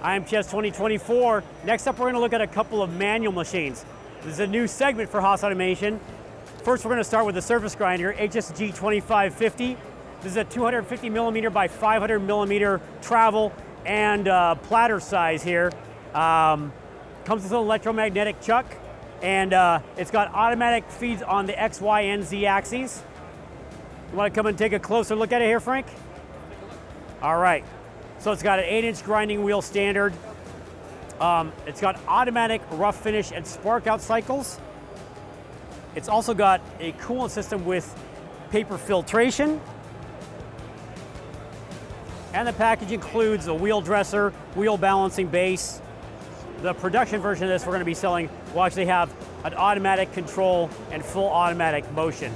IMTS 2024. Next up, we're going to look at a couple of manual machines. This is a new segment for Haas Automation. First, we're going to start with the Surface Grinder, HSG 2550. This is a 250 millimeter by 500 millimeter travel and platter size here. Comes with an electromagnetic chuck, and it's got automatic feeds on the X, Y, and Z axes. You want to come and take a closer look at it here, Frank? All right. So it's got an 8-inch grinding wheel standard. It's got automatic rough finish and spark out cycles. It's also got a coolant system with paper filtration. And the package includes a wheel dresser, wheel balancing base. The production version of this we're going to be selling will actually have an automatic control and full automatic motion.